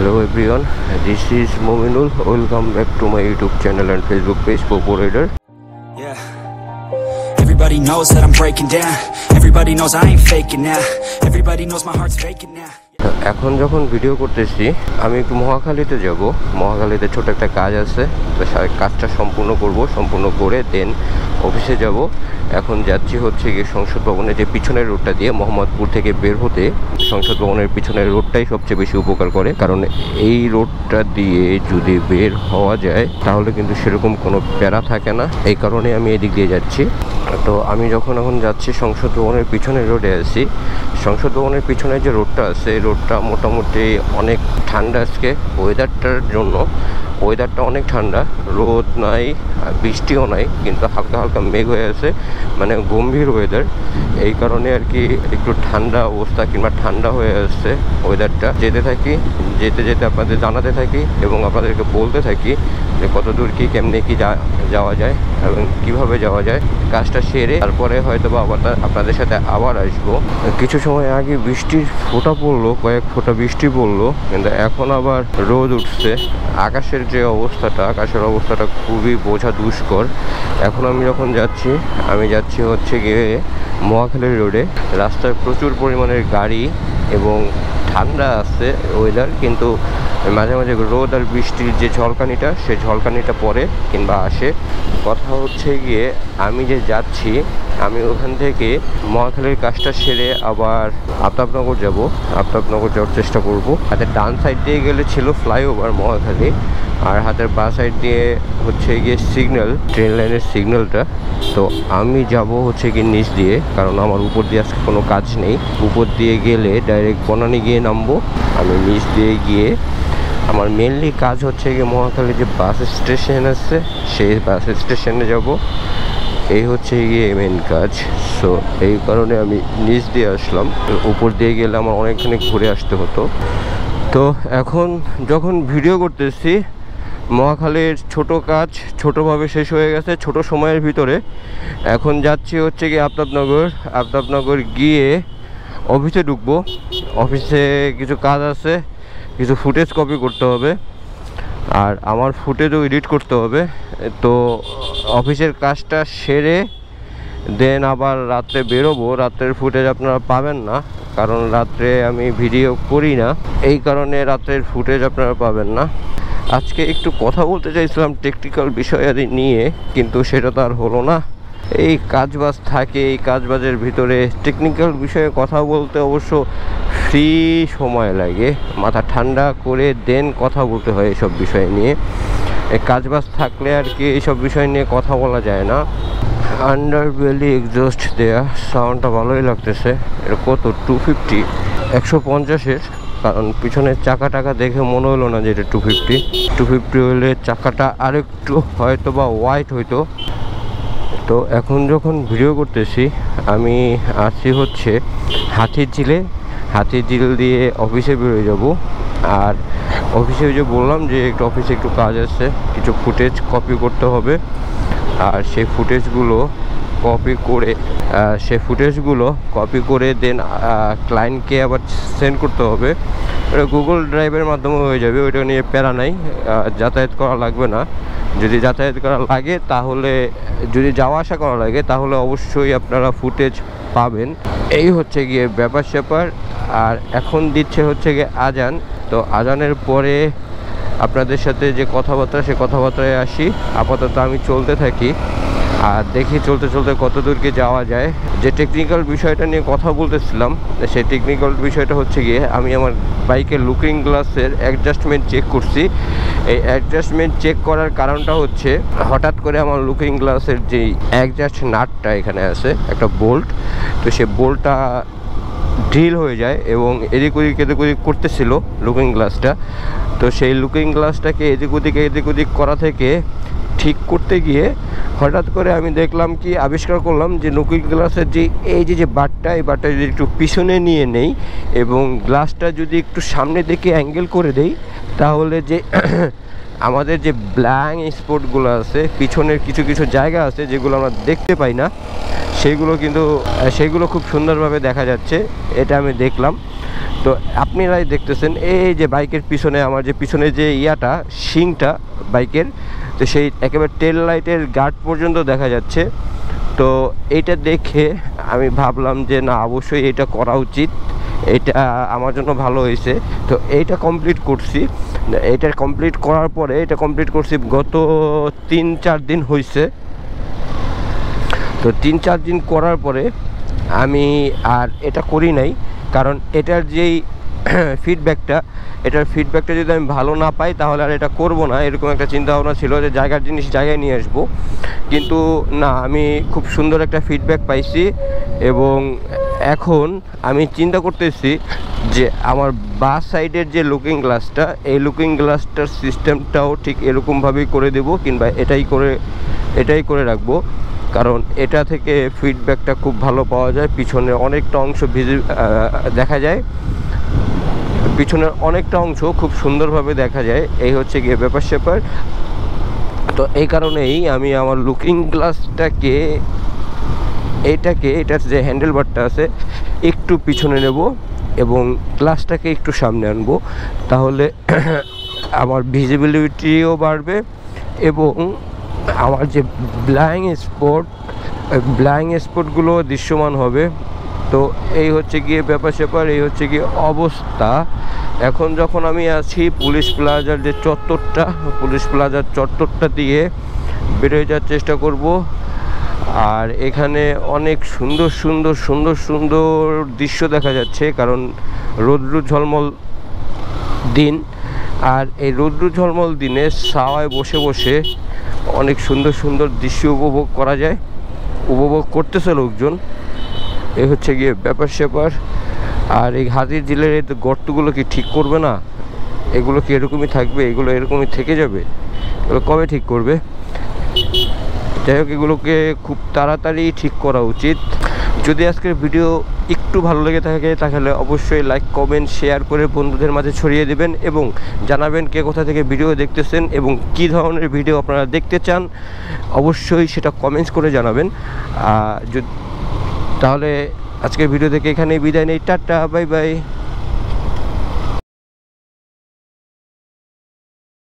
Hello everyone, this is Mominul. Welcome back to my YouTube channel and Facebook page, Popo Raider. Yeah. Everybody knows that I'm breaking down. Everybody knows I ain't faking now. Everybody knows my heart's faking now. এখন যখন video করতেছি আমি একটু মহাখালীতে যাব। মহাখালীতে ছোট একটা কাজ আছে, তো কাজটা সম্পূর্ণ করে দেন অফিসে যাব। এখন যাচ্ছি হচ্ছে গিয়ে সংসদ ভবনের যে পিছনের রোডটা দিয়ে মোহাম্মদপুর থেকে বের হতে সংসদ ভবনের পিছনের রোডটাই সবচেয়ে বেশি উপকার করে, কারণ এই রোডটা দিয়ে যদি বের হওয়া যায় তাহলে কিন্তু সেরকম কোনো প্যারা থাকে না। এই কারণে আমি এদিক দিয়ে যাচ্ছি। তো আমি যখন এখন যাচ্ছি সংসদ ভবনের পিছনের রোডে আছি। সংসদ ভবনের পিছনে যে রোডটা আছে এই রোডটা মোটামুটি অনেক ঠান্ডা আজকে ওয়েদারটার জন্য। ওয়েদারটা অনেক ঠান্ডা, রোদ নাই, বৃষ্টিও নাই, কিন্তু হালকা হালকা মেঘ হয়ে আছে, মানে গম্ভীর ওয়েদার। এই কারণে আর কি একটু ঠান্ডা অবস্থা কিংবা ঠান্ডা হয়ে আসছে ওয়েদারটা। যেতে আপনাদের জানাতে থাকি এবং আপনাদেরকে বলতে থাকি যে কত দূর কি কেমনে কি যাওয়া যায় এবং কিভাবে যাওয়া যায়। কাজটা সেরে তারপরে হয়তো বা আবার আপনাদের সাথে আবার আসবো। কিছু সময় আগে বৃষ্টির ফোঁটা পড়লো, কয়েক ফোঁটা বৃষ্টি পড়লো, কিন্তু এখন আবার রোদ উঠছে। আকাশের অবস্থাটা খুবই বোঝা দুষ্কর। এখন আমি যখন যাচ্ছি হচ্ছে গিয়ে মহাখালী রোডে। রাস্তায় প্রচুর পরিমাণের গাড়ি এবং ঠান্ডা আছে ওয়েদার, কিন্তু মাঝে মাঝে রোদ আর বৃষ্টির যে ঝলকানিটা পড়ে কিংবা আসে। কথা হচ্ছে গিয়ে আমি যে যাচ্ছি আমি ওখান থেকে মহাখালীর কাজটা সেরে আবার আফতাবনগর যাব। আফতাবনগর যাওয়ার চেষ্টা করব। হাতের ডান সাইড দিয়ে গেলে ছিল ফ্লাইওভার মহাখালী, আর হাতের বাঁ সাইড দিয়ে হচ্ছে গিয়ে সিগন্যাল, ট্রেন লাইনের সিগন্যালটা। তো আমি যাব হচ্ছে গিয়ে নিচ দিয়ে, কারণ আমার উপর দিয়ে আজকে কোনো কাজ নেই। উপর দিয়ে গেলে ডাইরেক্ট বনানী গিয়ে নামবো। আমি নিচ দিয়ে গিয়ে আমার মেনলি কাজ হচ্ছে গিয়ে মহাখালী যে বাস স্টেশন আছে সেই বাস স্টেশনে যাব। এই হচ্ছে গিয়ে মেন কাজ। সো এই কারণে আমি নিচ দিয়ে আসলাম। উপর দিয়ে গেলে আমার অনেকখানি ঘুরে আসতে হতো। তো এখন যখন ভিডিও করতেছি মহাখালীর ছোট কাজ ছোটোভাবে শেষ হয়ে গেছে ছোট সময়ের ভিতরে। এখন যাচ্ছি হচ্ছে গিয়ে আফতাবনগর গিয়ে অফিসে ঢুকবো। অফিসে কিছু কাজ আছে, কিছু ফুটেজ কপি করতে হবে আর আমার ফুটেজও এডিট করতে হবে। তো অফিসের কাজটা সেরে দেন আবার রাত্রে বেরোবো। রাত্রের ফুটেজ আপনারা পাবেন না, কারণ রাত্রে আমি ভিডিও করি না, এই কারণে রাত্রের ফুটেজ আপনারা পাবেন না। আজকে একটু কথা বলতে চাইছিলাম টেকনিক্যাল বিষয়াদি নিয়ে, কিন্তু সেটা তো আর হলো না। এই কাজবাজ থাকে, এই কাজবাজের ভিতরে টেকনিক্যাল বিষয়ে কথা বলতে অবশ্য ফ্রি সময় লাগে, মাথা ঠান্ডা করে দেন কথা বলতে হয় এইসব বিষয় নিয়ে। এই কাজবাজ থাকলে আর কি এইসব বিষয় নিয়ে কথা বলা যায় না। আন্ডার বেলি এক্সজস্ট দেয়া সাউন্ডটা ভালোই লাগতেছে। এটা কত 250 150-এর, কারণ পিছনের চাকা দেখে মনে হলো না যে এটা 250 হলে চাকাটা আরেকটু হয়তো বা ওয়াইড হইতো। তো এখন যখন ভিডিও করতেছি আমি আছি হচ্ছে হাতিঝিল দিয়ে অফিসে বেরোয় যাব। আর অফিসে যে বললাম যে অফিসে একটু কাজ আছে, কিছু ফুটেজ কপি করতে হবে। আর সেই ফুটেজগুলো কপি করে দেন ক্লায়েন্টকে আবার সেন্ড করতে হবে। এটা গুগল ড্রাইভের মাধ্যমে হয়ে যাবে, ওইটা নিয়ে প্যারা নাই, যাতায়াত করা লাগবে না। যদি যাতায়াত করা লাগে তাহলে, যদি যাওয়া আসা করা লাগে তাহলে অবশ্যই আপনারা ফুটেজ পাবেন। এই হচ্ছে গিয়ে ব্যাপার। আর এখন দিচ্ছে হচ্ছে গিয়ে আজান। তো আজানের পরে আপনাদের সাথে যে কথাবার্তা সে কথাবার্তায় আসি। আপাতত আমি চলতে থাকি আর দেখি চলতে কত দূর কি যাওয়া যায়। যে টেকনিক্যাল বিষয়টা নিয়ে কথা বলতেছিলাম সেই টেকনিক্যাল বিষয়টা হচ্ছে গিয়ে আমি আমার বাইকের লুকিং গ্লাসের অ্যাডজাস্টমেন্ট চেক করছি। এই অ্যাডজাস্টমেন্ট চেক করার কারণটা হচ্ছে হঠাৎ করে আমার লুকিং গ্লাসের যেই অ্যাডজাস্ট নাটটা এখানে আছে একটা বোল্ট, তো সে বোল্টটা ড্রিল হয়ে যায় এবং এদিক ওদিক করতেছিল লুকিং গ্লাসটা। তো সেই লুকিং গ্লাসটাকে এদিক ওদিক করা থেকে ঠিক করতে গিয়ে হঠাৎ করে আমি আবিষ্কার করলাম যে লুকিং গ্লাসের যে এই যে বারটা, এই বারটা যদি একটু পিছনে নিয়ে নেই এবং গ্লাসটা যদি একটু সামনে দিকে অ্যাঙ্গেল করে দেই তাহলে যে আমাদের যে ব্ল্যাঙ্ক স্পটগুলো আছে পিছনের কিছু জায়গা আছে যেগুলো আমরা দেখতে পাই না, সেগুলো খুব সুন্দরভাবে দেখা যাচ্ছে। এটা আমি দেখলাম। তো আপনারাই দেখতেছেন এই যে বাইকের পিছনে আমার যে পিছনে যে ইয়াটা শিংটা বাইকের, তো সেই একেবারে টেল লাইটের গার্ড পর্যন্ত দেখা যাচ্ছে। তো এইটা দেখে আমি ভাবলাম যে না, অবশ্যই এটা করা উচিত, এটা আমার জন্য ভালো হয়েছে। তো এইটা কমপ্লিট করছি। এটা কমপ্লিট করার পরে এটা কমপ্লিট করছি গত 3-4 দিন হয়েছে। তো 3-4 দিন করার পরে আমি আর এটা করি নাই, কারণ এটার যেই এটার ফিডব্যাকটা যদি আমি ভালো না পাই তাহলে আর এটা করব না, এরকম একটা চিন্তা ভাবনা ছিল যে জায়গার জিনিস জায়গায় নিয়ে আসবো। কিন্তু না, আমি খুব সুন্দর একটা ফিডব্যাক পাইছি এবং এখন আমি চিন্তা করতেছি যে আমার বাস সাইডের যে লুকিং গ্লাসটা, এই লুকিং গ্লাসটার সিস্টেমটাও ঠিক এরকমভাবেই করে দেব, কিংবা এটাই করে রাখবো, কারণ এটা থেকে ফিডব্যাকটা খুব ভালো পাওয়া যায়। পিছনের অনেকটা অংশ দেখা যায়, পিছনের অনেকটা অংশ খুব সুন্দরভাবে দেখা যায়। এই হচ্ছে গিয়ে ব্যাপার। তো এই কারণেই আমি আমার লুকিং গ্লাসটাকে এটার যে হ্যান্ডেল বারটা আছে একটু পিছনে নেব এবং গ্লাসটাকে একটু সামনে আনবো, তাহলে আমার ভিজিবিলিটিও বাড়বে এবং আমার যে ব্লাইং স্পটগুলো দৃশ্যমান হবে। তো এই হচ্ছে গিয়ে ব্যাপার, এই হচ্ছে গিয়ে অবস্থা। এখন যখন আমি আছি পুলিশ প্লাজার চত্বরটা দিয়ে বেরোয় যাওয়ার চেষ্টা করব। আর এখানে অনেক সুন্দর দৃশ্য দেখা যাচ্ছে, কারণ রৌদ্র ঝলমল দিন। আর এই রৌদ্র ঝলমল দিনে ছায়ায় বসে অনেক সুন্দর দৃশ্য উপভোগ করতেছে লোকজন। এই হচ্ছে গিয়ে ব্যাপার। আর এই হাতির ঝিলের এই গর্তগুলো কি ঠিক করবে না? এগুলো কি এরকমই থাকবে? এগুলো এরকমই থেকে যাবে? এগুলো কবে ঠিক করবে? যাই হোক, এগুলোকে খুব তাড়াতাড়ি ঠিক করা উচিত। যদি আজকের ভিডিও একটু ভালো লেগে থাকে তাহলে অবশ্যই লাইক, কমেন্ট, শেয়ার করে বন্ধুদের মাঝে ছড়িয়ে দেবেন এবং জানাবেন কে কোথা থেকে ভিডিও দেখতেছেন এবং কী ধরনের ভিডিও আপনারা দেখতে চান, অবশ্যই সেটা কমেন্টস করে জানাবেন। তাহলে আজকের ভিডিও থেকে এখানেই বিদায় নেই। Tata, bye bye.